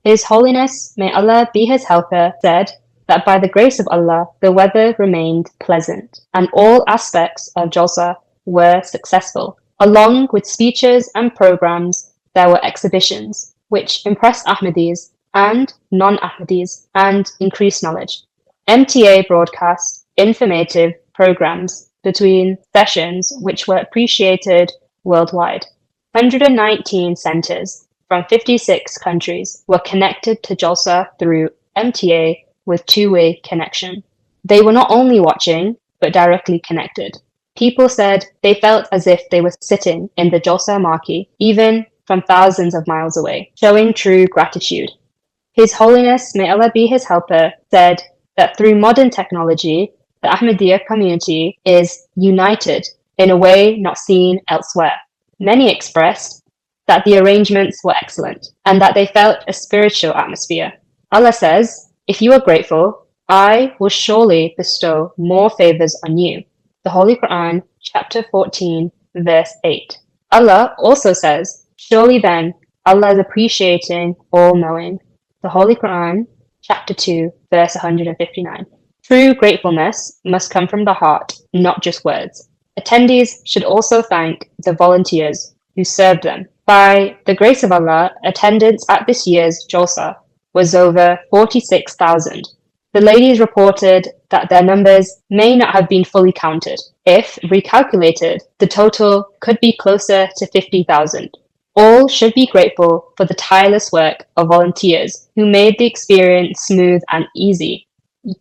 His Holiness, may Allah be his helper, said that by the grace of Allah, the weather remained pleasant and all aspects of Jalsa were successful. Along with speeches and programs, there were exhibitions which impressed Ahmadis and non-Ahmadis and increased knowledge. MTA broadcast informative programs between sessions which were appreciated worldwide. 119 centers from 56 countries were connected to Jalsa through MTA with two-way connection. They were not only watching, but directly connected. People said they felt as if they were sitting in the Jalsa marquee, even from thousands of miles away, showing true gratitude. His Holiness, may Allah be his helper, said that through modern technology, the Ahmadiyya community is united in a way not seen elsewhere. Many expressed that the arrangements were excellent and that they felt a spiritual atmosphere. Allah says, "If you are grateful, I will surely bestow more favors on you." The Holy Quran, chapter 14, verse 8. Allah also says, "Surely then, Allah is appreciating, all-knowing." The Holy Quran, chapter 2, verse 159. True gratefulness must come from the heart, not just words. Attendees should also thank the volunteers who served them. By the grace of Allah, attendance at this year's Jalsa was over 46,000. The ladies reported that their numbers may not have been fully counted. If recalculated, the total could be closer to 50,000. All should be grateful for the tireless work of volunteers who made the experience smooth and easy.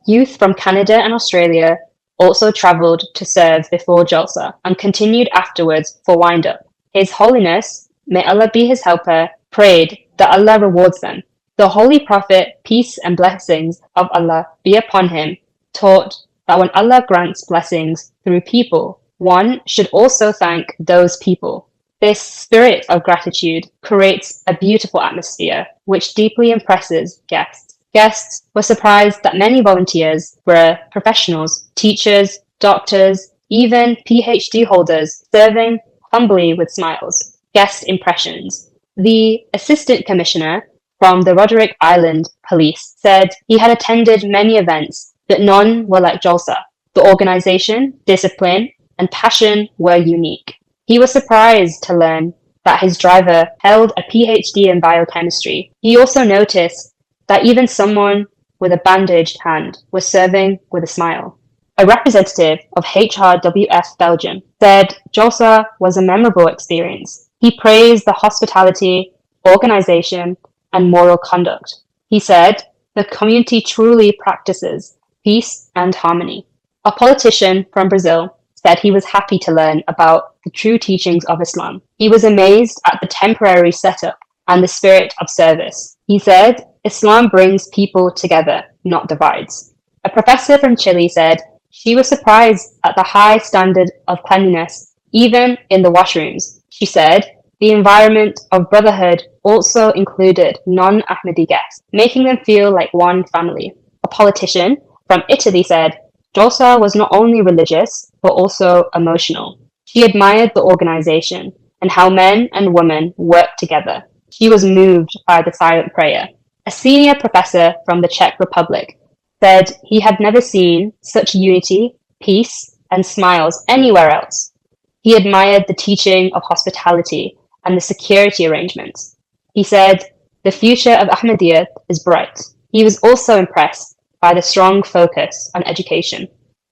Youth from Canada and Australia also travelled to serve before Jalsa and continued afterwards for wind-up. His Holiness, may Allah be his helper, prayed that Allah rewards them. The Holy Prophet, peace and blessings of Allah be upon him, taught that when Allah grants blessings through people, one should also thank those people. This spirit of gratitude creates a beautiful atmosphere which deeply impresses guests. Guests were surprised that many volunteers were professionals, teachers, doctors, even PhD holders, serving humbly with smiles. Guest impressions. The Assistant Commissioner from the Roderick Island Police said he had attended many events, but none were like Jalsa. The organization, discipline, and passion were unique. He was surprised to learn that his driver held a PhD in biochemistry. He also noticed that even someone with a bandaged hand was serving with a smile. A representative of HRWF Belgium said Jalsa was a memorable experience. He praised the hospitality, organization, and moral conduct. He said, "The community truly practices peace and harmony." A politician from Brazil said he was happy to learn about the true teachings of Islam. He was amazed at the temporary setup and the spirit of service. He said, "Islam brings people together, not divides." A professor from Chile said she was surprised at the high standard of cleanliness, even in the washrooms. She said, the environment of brotherhood also included non-Ahmadi guests, making them feel like one family. A politician from Italy said, Jalsa was not only religious, but also emotional. She admired the organization and how men and women worked together. She was moved by the silent prayer. A senior professor from the Czech Republic said he had never seen such unity, peace, and smiles anywhere else. He admired the teaching of hospitality and the security arrangements. He said, the future of Ahmadiyyat is bright. He was also impressed by the strong focus on education.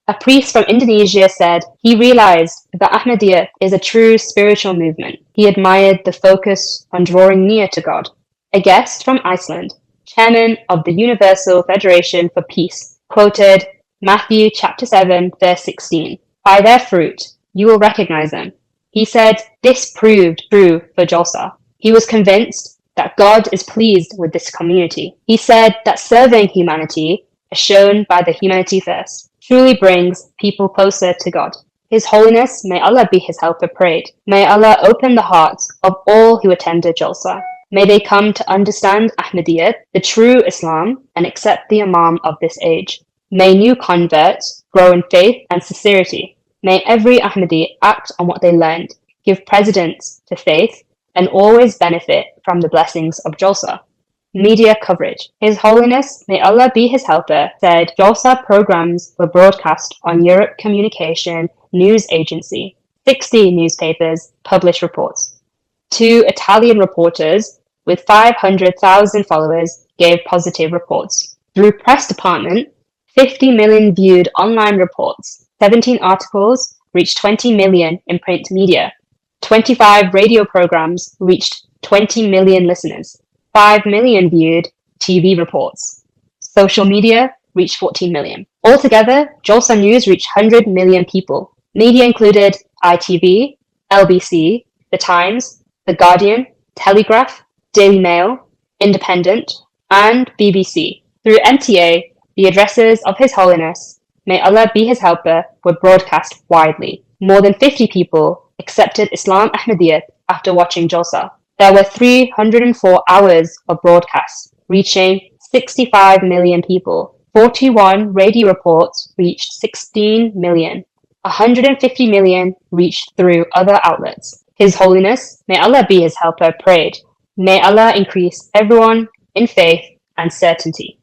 A priest from Indonesia said he realized that Ahmadiyyat is a true spiritual movement. He admired the focus on drawing near to God. A guest from Iceland, chairman of the Universal Federation for Peace, quoted Matthew chapter 7, verse 16, "By their fruit you will recognize them." He said this proved true for Jalsa. He was convinced that God is pleased with this community. He said that serving humanity, as shown by the Humanity First, truly brings people closer to God. His Holiness, may Allah be his helper, prayed, may Allah open the hearts of all who attended Jalsa. May they come to understand Ahmadiyyat, the true Islam, and accept the Imam of this age. May new converts grow in faith and sincerity. May every Ahmadi act on what they learned, give precedence to faith, and always benefit from the blessings of Jalsa. Media coverage. His Holiness, may Allah be his helper, said Jalsa programs were broadcast on Europe Communication News Agency. 60 newspapers published reports. 2 Italian reporters with 500,000 followers gave positive reports. Through press department, 50 million viewed online reports. 17 articles reached 20 million in print media. 25 radio programs reached 20 million listeners. 5 million viewed TV reports. Social media reached 14 million. Altogether, Jalsa News reached 100 million people. Media included ITV, LBC, The Times, The Guardian, Telegraph, Daily Mail, Independent, and BBC. Through MTA, the addresses of His Holiness, may Allah be his helper, were broadcast widely. More than 50 people accepted Islam Ahmadiyyat after watching Jalsa. There were 304 hours of broadcasts, reaching 65 million people. 41 radio reports reached 16 million. 150 million reached through other outlets. His Holiness, may Allah be his helper, prayed, may Allah increase everyone in faith and certainty.